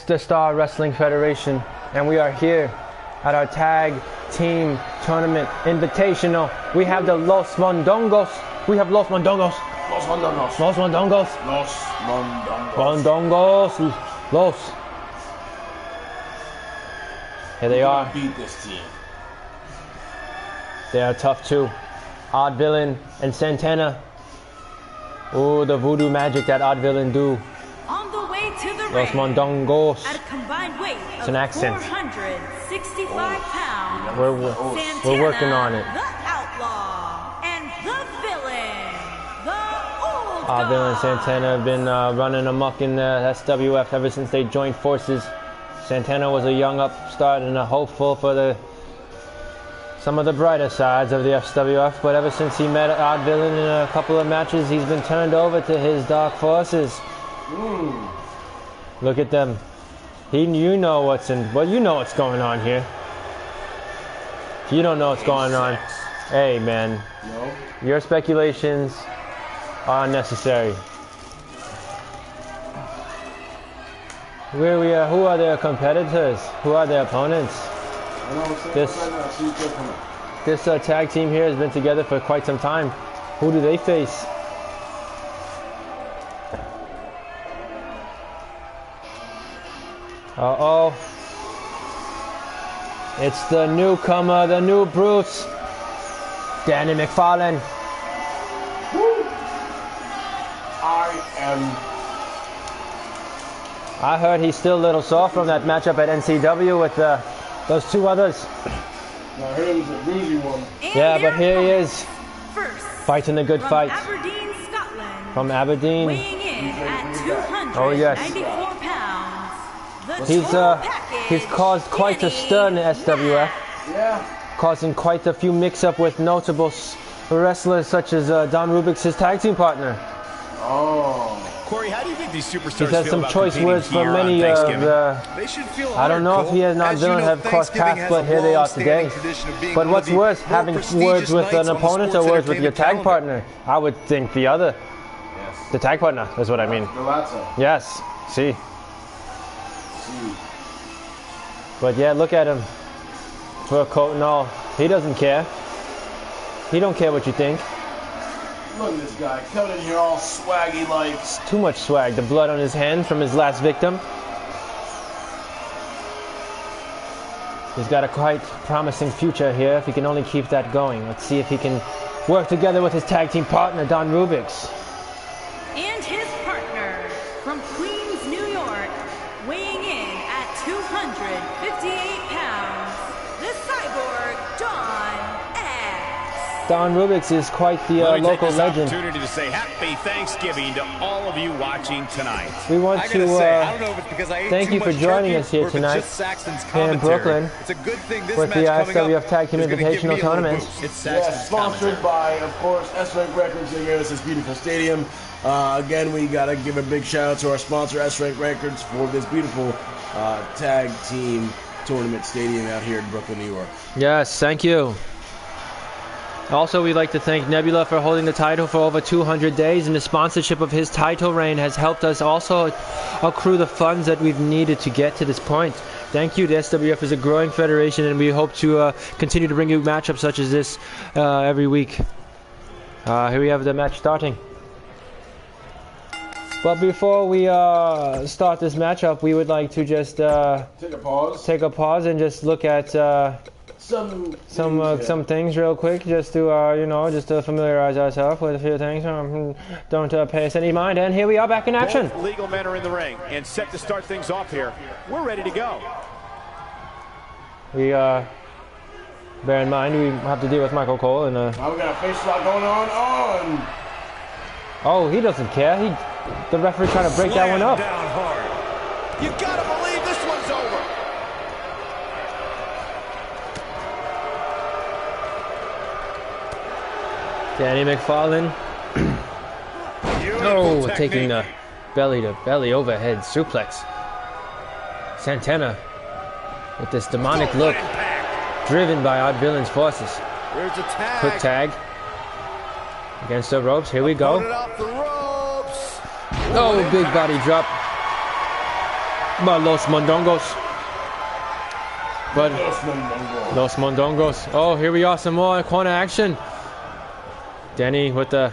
It's the Star Wrestling Federation, and we are here at our Tag Team Tournament Invitational. We have the Los Mondongos. We have Los Mondongos. Los Mondongos. Los Mondongos. Los Mondongos. Mondongos. Los. Here they are. Beat this team. They are tough too. Odd Villain and Santana. Oh, the voodoo magic that Odd Villain do. On the way to the Los ring, Mondongos. at a combined weight It's an accent. 465 pounds, We're working on it. the Outlaw, and the Villain, the Old Odd Villain and God. Santana have been running amok in the SWF ever since they joined forces. Santana was a young upstart and a hopeful for some of the brighter sides of the SWF, but ever since he met Odd Villain in a couple of matches, he's been turned over to his dark forces. Look at them. You know what's going on here. If you don't know what's going on, hey man, your speculations are unnecessary. Who are their competitors? Who are their opponents? This tag team here has been together for quite some time. Who do they face? Uh-oh. It's the newcomer, the new Bruce. Danny MacFarlane. I heard he's still a little soft from that matchup at NCW with those two others. I heard it was a bruisey one. Yeah, but here he is, First, fighting a good from fight. Aberdeen, Scotland, From Aberdeen. weighing in at 294 Oh, yes. pounds. He's caused quite a stir in the SWF, Yeah. causing quite a few mix-up with notable wrestlers such as Don Rubix, his tag team partner. Oh. Corey, how do you think these superstars He's had feel some about choice competing words for here many on of Thanksgiving? the. They should feel I don't know honored, if he has not As you Villain know, have crossed Thanksgiving paths, but has here a they are long-standing today. tradition of being But one what's of the worse, more having prestigious words with nights an on the opponent or sports words with your entertainment tag calendar. partner? I would think the other. Yes. The tag partner is what I mean. Galazzo. Yes. See. But yeah, look at him. For a coat and all. He doesn't care. He don't care what you think. Look at this guy coming in here all swaggy like. Too much swag. The blood on his hand from his last victim. He's got a quite promising future here if he can only keep that going. Let's see if he can work together with his tag team partner, Don Rubix. And his partner from Queens, New York, weighing in at 258 pounds, the cyborg Don X. Don Rubix is quite the Let me local take this legend. opportunity to say happy Thanksgiving to all of you watching tonight. We want I to gotta say, I don't know if it's because I ate thank too you for much joining turkey us here or if it's tonight just Saxton's here in commentary. Brooklyn It's a good thing this with the match coming SWF up Tag Team is gonna give me Invitational a little Tournament. boost. It's Yeah, Saxton's sponsored commentary. by, of course, S-Rank Records here at this beautiful stadium. Again, we got to give a big shout out to our sponsor, S-Rank Records, for this beautiful tag team tournament stadium out here in Brooklyn, New York. Yes, thank you. Also, we'd like to thank Nebula for holding the title for over 200 days, and the sponsorship of his title reign has helped us also accrue the funds that we've needed to get to this point. Thank you. The SWF is a growing federation, and we hope to continue to bring you matchups such as this every week. Here we have the match starting. But before we start this matchup, we would like to just Take a pause. and just look at some things real quick, just to just to familiarize ourselves with a few things. Don't pay us any mind. And here we are back in action. Both legal men are in the ring and set to start things off here. We're ready to go. We bear in mind we have to deal with Michael Cole and Now we got a face lock going on. oh, he doesn't care. The referee trying to break that one up. Down hard. You gotta believe this one's over. Danny MacFarlane. Oh, taking the belly-to-belly overhead suplex. Santana with this demonic look, driven by Odd Villain's forces. Here's a tag. Quick tag against the ropes. Here we go. Put it off the ropes. Oh, big body drop. But Los Mondongos. But Los Mondongos. Oh, here we are, some more corner action. Danny with the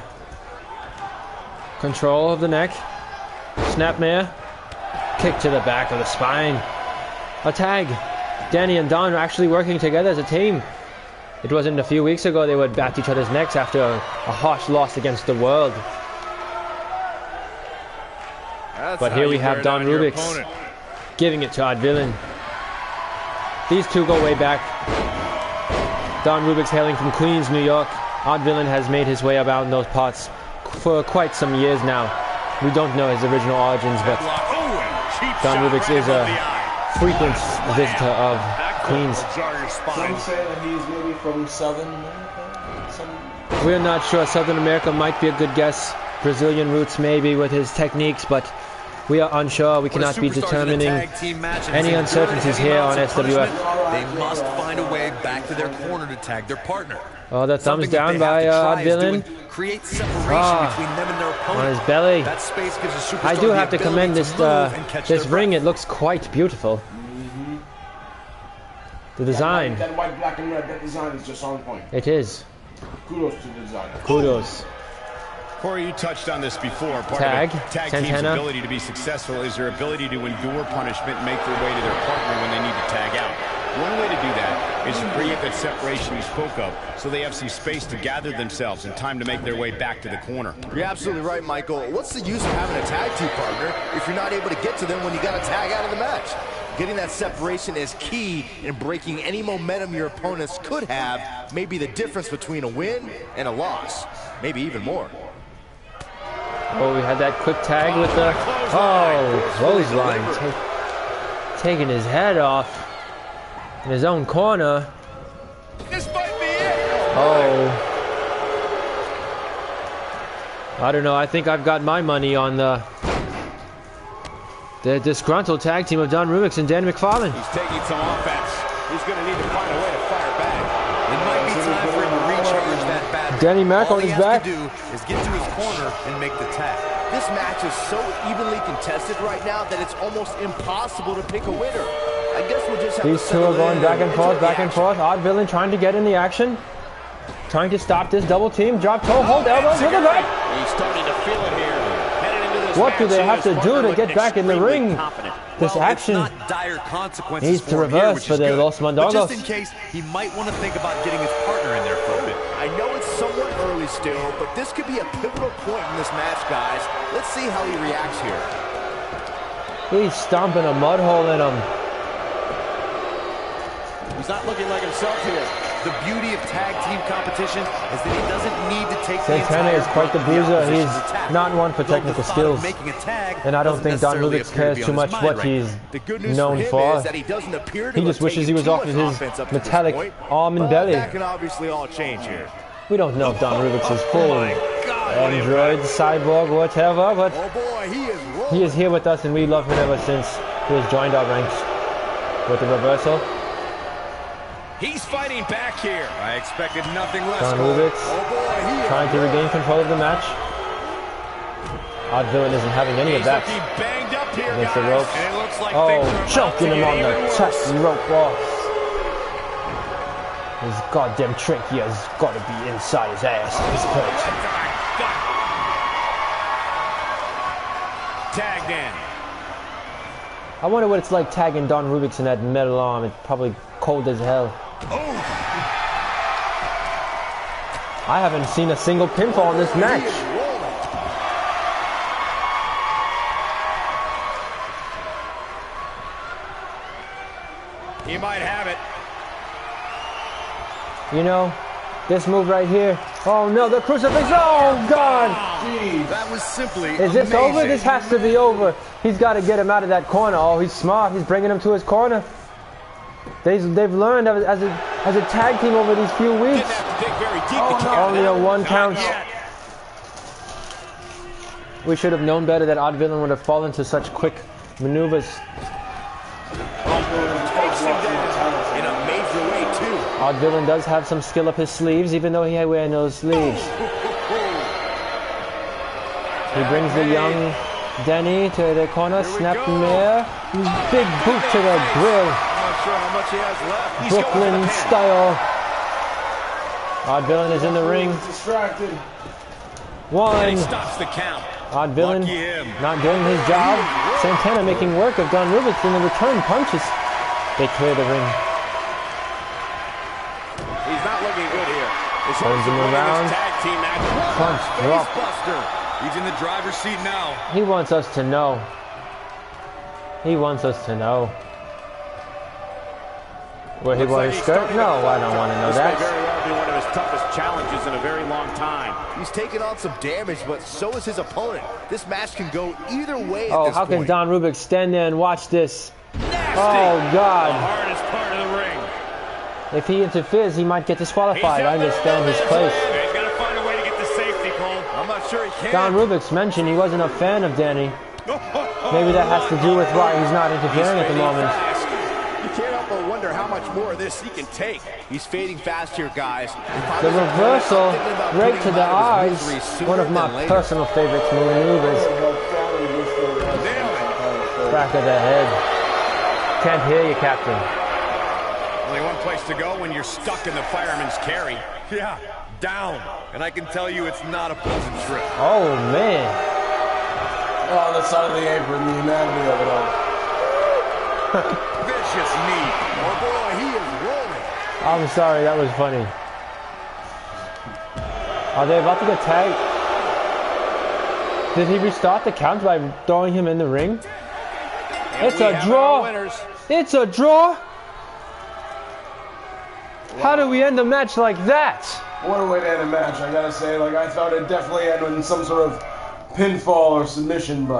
control of the neck. Snapmare. Kick to the back of the spine. A tag. Danny and Don are actually working together as a team. It wasn't a few weeks ago they would bat each other's necks after a harsh loss against the world. But here we have Don Rubix giving it to Odd Villain. These two go way back. Don Rubix hailing from Queens, New York. Odd Villain has made his way about in those parts for quite some years now. We don't know his original origins, but Don Rubix is a frequent visitor of Queens. Some say that he's maybe from Southern America. We're not sure. Southern America might be a good guess. Brazilian roots maybe with his techniques, but we are unsure. We cannot be determining any uncertainties here on SWF. They must find a way back to their corner to tag their partner. Oh, the thumbs down by Odd Villain. Create separation between them and their opponent. On his belly. That space gives a superstar I do have the to commend ability this ring. It looks quite beautiful. The design. That white, black, and red, that design is just on point. It is. Kudos to the designer. Kudos. Corey, you touched on this before. Part Tag. of a tag team's Santana. ability to be successful is their ability to endure punishment and make their way to their partner when they need to tag out. One way to do that is to create that separation you spoke of, so they have some space to gather themselves and time to make their way back to the corner. You're absolutely right, Michael. What's the use of having a tag team partner if you're not able to get to them when you got to tag out of the match? Getting that separation is key in breaking any momentum your opponents could have, maybe the difference between a win and a loss, maybe even more. Oh, we had that quick tag with the clothesline, taking his head off in his own corner. This might be it. Oh, I don't know. I think I've got my money on the disgruntled tag team of Don Rubix and Dan MacFarlane. He's taking some offense. He's going to need to find a way to fire back. It might be time for him to recharge that battery. Danny Mac on his back. All he has to do is get to his corner and make the tag. This match is so evenly contested right now that it's almost impossible to pick a winner. I guess we'll just have These two are going back and forth, back and forth. Odd Villain trying to get in the action. Trying to stop this double team. Drop toe, hold elbows, look at that. He's starting to feel it here. Headed into this What do they have match, to do to get back in the ring? This action it's not dire consequences needs to for him here, reverse which for is the good. Los But Mondongos. just in case, he might want to think about getting his partner in there for a bit. I know it's somewhat early still, but this could be a pivotal point in this match, guys. Let's see how he reacts here. He's stomping a mud hole in him. He's not looking like himself here. The beauty of tag team competition is that he doesn't need to take Santana is quite the bruiser. He's not one for technical skills. And I don't think Don Rubix cares too much what he's known for. He just wishes he was off of his metallic arm and belly. That can obviously all change here. We don't know if Don Rubix is full android, cyborg, whatever, but Oh boy, he is rolling. he is here with us and we love him ever since he has joined our ranks. With the reversal, He's fighting back here. I expected nothing less. Don Rubix Oh boy, he is trying to regain control of the match. Odd Villain isn't having any of He's that looking banged up here, against the guys. ropes. And it looks like Oh, things are about choking to him get on the even chest worse. rope walk. His goddamn trachea has got to be inside his ass at this point. Tagged in. I wonder what it's like tagging Don Rubix in that metal arm. It's probably cold as hell. I haven't seen a single pinfall in this match. He might have it. You know, this move right here. Oh no, the crucifix. Oh God! That was simply Is this over? This has to be over. He's got to get him out of that corner. Oh, he's smart. He's bringing him to his corner. They've learned as a tag team over these few weeks. Didn't have to dig very deep to get Only a one count. Not yet. We should have known better that Odd Villain would have fallen to such quick maneuvers. takes him down in a major way too. Odd Villain does have some skill up his sleeves, even though he ain't wearing those sleeves. He brings the young Denny to the corner, snap mare. Big boot to the grill. I'm not sure how much he has left. He's Brooklyn style. Odd Villain is in the ring. Distracted. One. He stops the count. Odd Villain Lucky him. not doing his job. Santana making work of Don Rubix in the return punches. They clear the ring. He's not looking good here. Turns him around. Tag team match. Punch drop. Buster. He's in the driver's seat now. He wants us to know. He wants us to know. Will he wear his skirt? No, I don't want to know This may that. very well be one of his toughest challenges in a very long time. He's taken on some damage, but so is his opponent. This match can go either way at Oh, this how can point. Don Rubix stand there and watch this? Nasty. Oh, The God. hardest part of the ring. If he interferes, he might get disqualified. I understand his place. He's got to find a way to get the safety, Cole. I'm not sure he can. Don Rubix mentioned he wasn't a fan of Danny. Maybe that has to do with why he's not interfering at the moment. You can't help but wonder how much more of this he can take. He's fading fast here, guys. The reversal, right to the eyes, one of my personal favorite maneuvers. Back of the head. Can't hear you, Captain. Only one place to go when you're stuck in the fireman's carry. Yeah, down. And I can tell you it's not a pleasant trip. Oh, man. Oh, the side of the apron, the humanity of it all. Vicious knee. Oh boy, he is rolling. I'm sorry, that was funny. Are they about to get tagged? Did he restart the count by throwing him in the ring? It's a draw. It's a draw. How do we end a match like that? What a way to end a match, I gotta say. Like, I thought it'd definitely end in some sort of pinfall or submission, but